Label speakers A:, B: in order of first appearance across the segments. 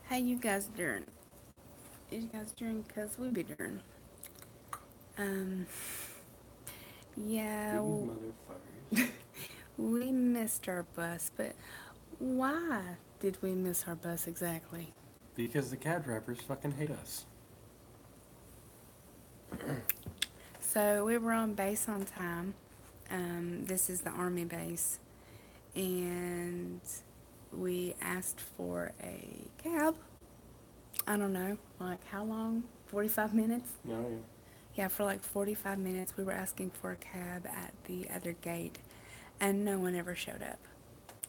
A: How you guys doing? You guys doing? Cause we be doing. Um, yeah,
B: You motherfuckers.
A: we missed our bus, but why did we miss our bus exactly?
B: Because the cab drivers fucking hate us.
A: So we were on base on time. This is the army base, and we asked for a cab. I don't know, like how long? 45 minutes?
B: No, yeah.
A: Yeah, for like 45 minutes we were asking for a cab at the other gate, and no one ever showed up.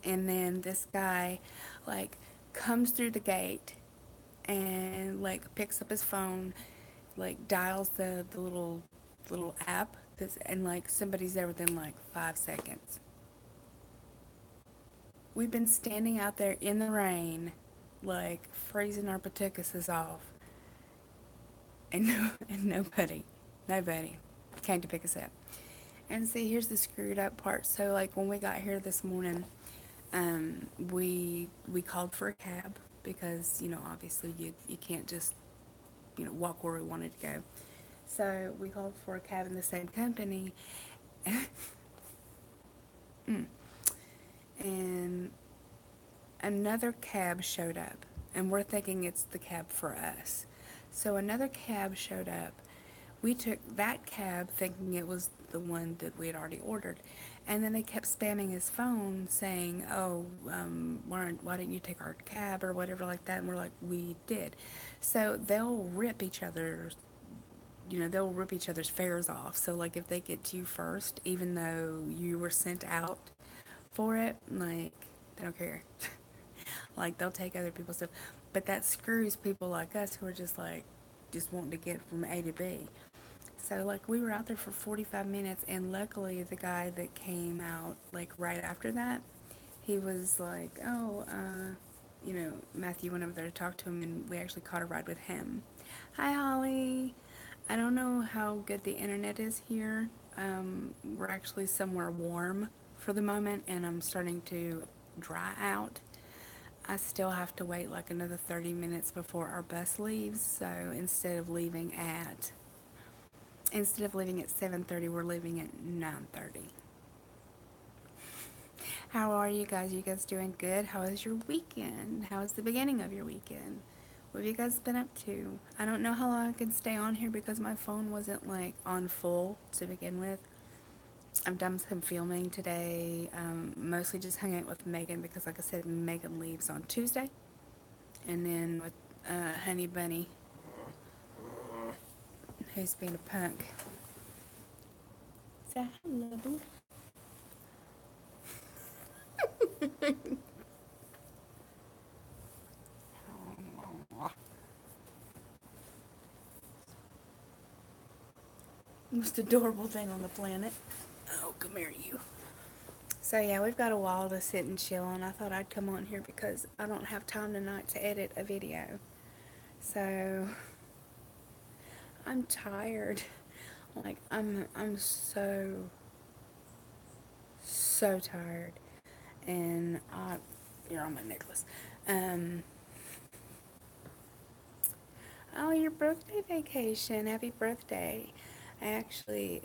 A: And then this guy, like, comes through the gate and, like, picks up his phone, like, dials the little app, and, like, somebody's there within, like, 5 seconds. We've been standing out there in the rain, like, freezing our patickuses off, and, and nobody came to pick us up. And see, here's the screwed up part. So, like, when we got here this morning, we called for a cab because, obviously you can't just, walk where we wanted to go. So we called for a cab in the same company. And another cab showed up, and we're thinking it's the cab for us. So another cab showed up. We took that cab thinking it was the one that we had already ordered. And then they kept spamming his phone saying, oh, why didn't you take our cab or whatever like that? And we're like, we did. So they'll rip each other's fares off. So, like, if they get to you first, even though you were sent out for it, like, they don't care. Like, they'll take other people's stuff. But that screws people like us who are just wanting to get from A to B. So, like, we were out there for 45 minutes, and luckily the guy that came out, like, right after that, he was like, oh, Matthew went over there to talk to him, and we actually caught a ride with him. Hi, Holly. I don't know how good the internet is here. We're actually somewhere warm for the moment, and I'm starting to dry out. I still have to wait like another 30 minutes before our bus leaves, so instead of leaving at 7:30, we're leaving at 9:30. How are you guys? You guys doing good? How was your weekend? How was the beginning of your weekend? What have you guys been up to? I don't know how long I can stay on here because my phone wasn't like on full to begin with. I've done some filming today, mostly just hung out with Megan because, like I said, Megan leaves on Tuesday. And then with Honey Bunny, who's being a punk. Say hello, boo. Most adorable thing on the planet. Oh, come here, you. So yeah, we've got a while to sit and chill, and I thought I'd come on here because I don't have time tonight to edit a video. So I'm tired. Like I'm so tired, and you're on my necklace. Um. Oh, your birthday vacation! Happy birthday! I actually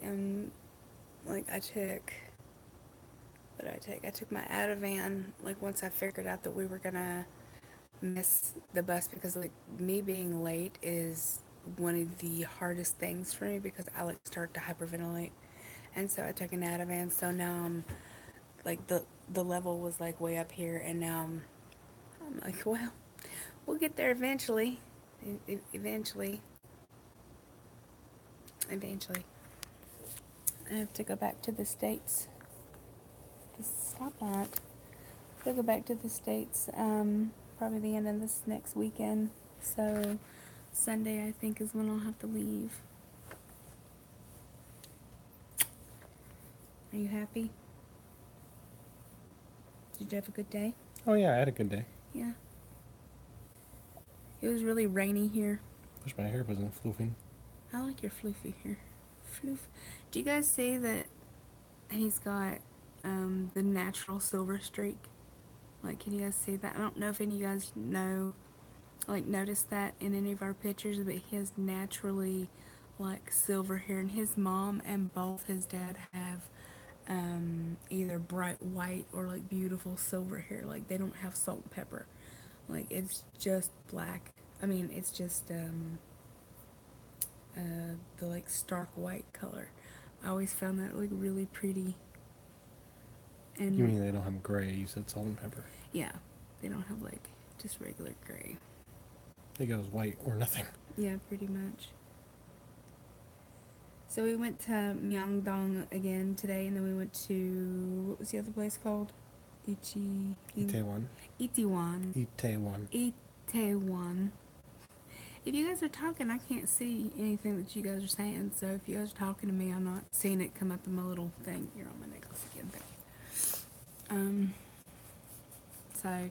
A: like I took. What did I take? I took my Ativan. Like once I figured out that we were gonna miss the bus because like me being late is one of the hardest things for me because I like start to hyperventilate, and so I took an Ativan. So now I'm like the level was like way up here, and now I'm like, well, we'll get there eventually. Eventually, eventually. I have to go back to the States. Stop that. I'll go back to the States probably the end of this next weekend. So Sunday, I think, is when I'll have to leave. Are you happy? Did you have a good day?
B: Oh, yeah, I had a good day.
A: Yeah. It was really rainy here.
B: Wish my hair wasn't floofing.
A: I like your floofy hair. Floof. Do you guys see that he's got the natural silver streak? Like, can you guys see that? I don't know if any of you guys know like noticed that in any of our pictures, but he has naturally like silver hair, and his mom and both his dad have either bright white or like beautiful silver hair. Like they don't have salt and pepper. Like it's just black. I mean, it's just the like stark white color. I always found that like really pretty. And
B: You mean they don't have gray? You said salt and pepper.
A: yeah, they don't have like just regular gray.
B: They goes white or nothing.
A: Yeah, pretty much. So we went to Myeongdong again today, and then we went to, what was the other place called?
B: Itaewon.
A: Itaewon.
B: Itaewon.
A: Itaewon. If you guys are talking, I can't see anything that you guys are saying. So if you guys are talking to me, I'm not seeing it come up in my little thing here on my necklace again. Thank you. So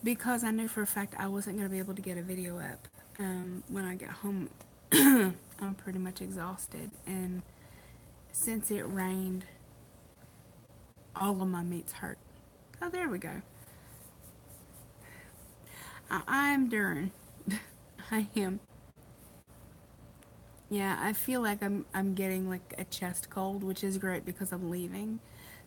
A: because I knew for a fact I wasn't going to be able to get a video up when I get home, I'm pretty much exhausted. And since it rained, all of my meats hurt. Oh, there we go. I'm Durin. I am. Yeah, I feel like I'm getting like a chest cold, which is great because I'm leaving.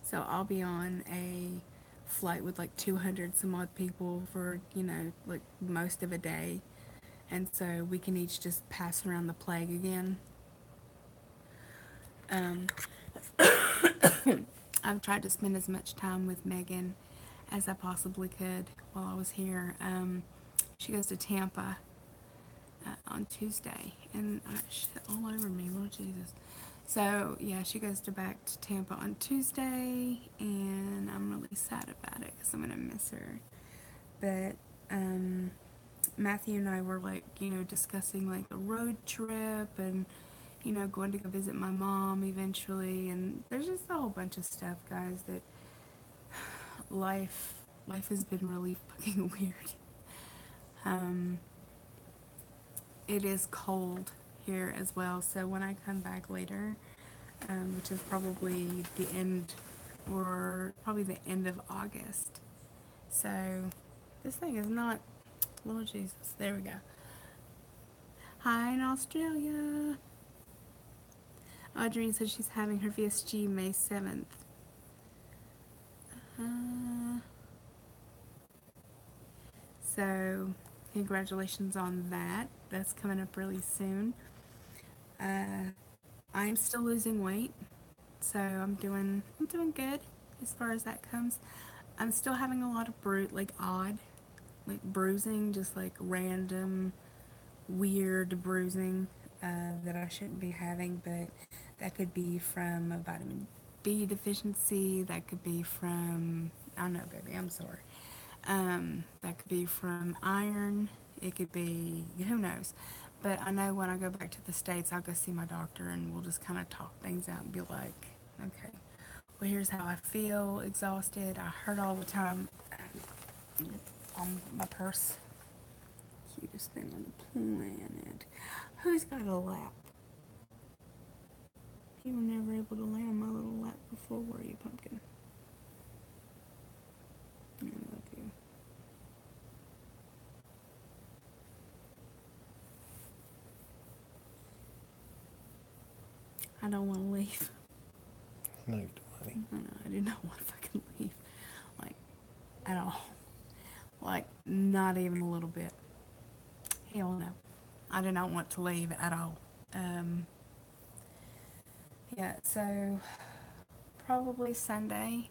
A: So I'll be on a flight with like 200 some odd people for, you know, like most of a day. And so we can each just pass around the plague again. I've tried to spend as much time with Megan as I possibly could while I was here. She goes to Tampa on Tuesday, and shit all over me, Lord Jesus. So yeah, she goes back to Tampa on Tuesday, and I'm really sad about it because I'm gonna miss her. But Matthew and I were like, you know, discussing like a road trip and, you know, going to go visit my mom eventually, and there's just a whole bunch of stuff, guys, that life has been really fucking weird. It is cold here as well, so when I come back later, which is probably the end of August. So this thing is not, Lord Jesus, there we go. Hi in Australia. Audrey says she's having her VSG May 7th. So congratulations on that. That's coming up really soon. I'm still losing weight, so I'm doing good as far as that comes. I'm still having a lot of odd bruising, just like random weird bruising that I shouldn't be having, but that could be from a vitamin B deficiency. That could be from, I don't know, baby, I'm sorry. That could be from iron. It could be, who knows. But I know when I go back to the States, I'll go see my doctor and we'll just kind of talk things out and be like, okay, well, here's how I feel, exhausted. I hurt all the time on my purse. Cutest thing on the planet. Who's got a lap? You were never able to lay on my little lap before, were you, pumpkin? I love you. I don't want to leave.
B: No, you don't, honey.
A: I do not want to fucking leave. Like, at all. Like, not even a little bit. Hell no. I do not want to leave at all. Yeah, so probably Sunday.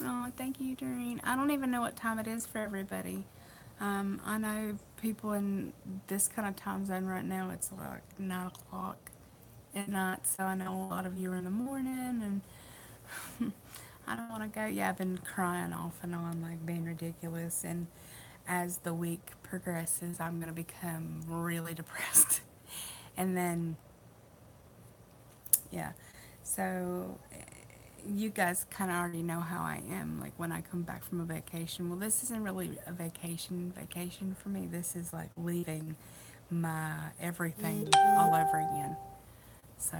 A: Oh, thank you, Doreen. I don't even know what time it is for everybody. I know people in this kind of time zone right now, it's like 9 o'clock at night, so I know a lot of you are in the morning, and I don't want to go. Yeah, I've been crying off and on, like being ridiculous, and as the week progresses, I'm going to become really depressed. And then, yeah, so you guys kind of already know how I am, like when I come back from a vacation. Well, this isn't really a vacation for me. This is like leaving my everything all over again. So,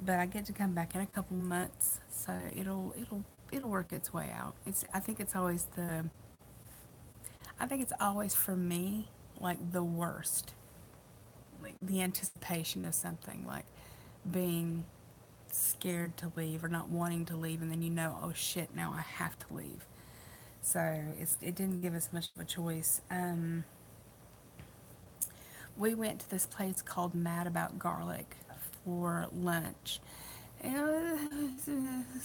A: but I get to come back in a couple months, so it'll work its way out. I think it's always I think it's always for me like the worst. Like the anticipation of something, like being scared to leave or not wanting to leave, and then you know, oh shit, now I have to leave. So it didn't give us much of a choice. We went to this place called Mad About Garlic for lunch. You know, it's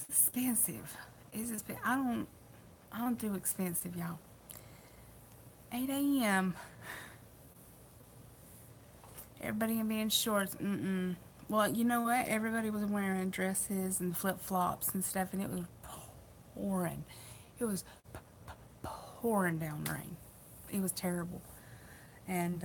A: expensive. I don't do expensive, y'all. 8 a.m. Everybody gonna be in shorts. Mm-mm. Well, you know what? Everybody was wearing dresses and flip-flops and stuff, and it was pouring. It was pouring down rain. It was terrible. And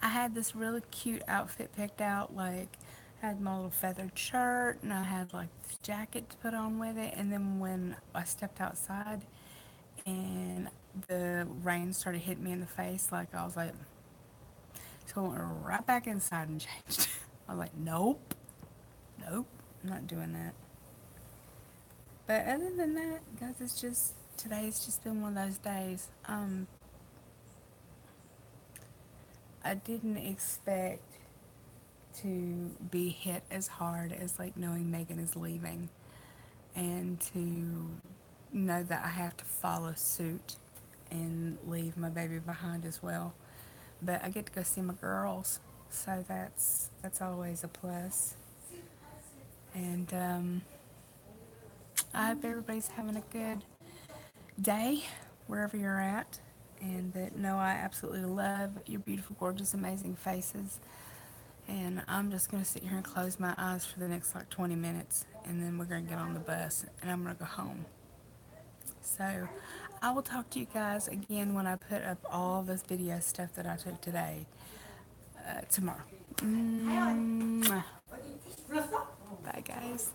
A: I had this really cute outfit picked out. Like, I had my little feathered shirt, and I had like this jacket to put on with it. And then when I stepped outside, and the rain started hitting me in the face, like I was like, so I went right back inside and changed. I was like, nope, nope, I'm not doing that. But other than that, guys, today's just been one of those days. I didn't expect to be hit as hard as like knowing Megan is leaving, and to know that I have to follow suit and leave my baby behind as well. But I get to go see my girls, so that's always a plus. And I hope everybody's having a good day wherever you're at, and that no, I absolutely love your beautiful, gorgeous, amazing faces. And I'm just going to sit here and close my eyes for the next like 20 minutes, and then we're going to get on the bus and I'm going to go home. So I will talk to you guys again when I put up all this video stuff that I took today, tomorrow. Mwah. Bye, guys.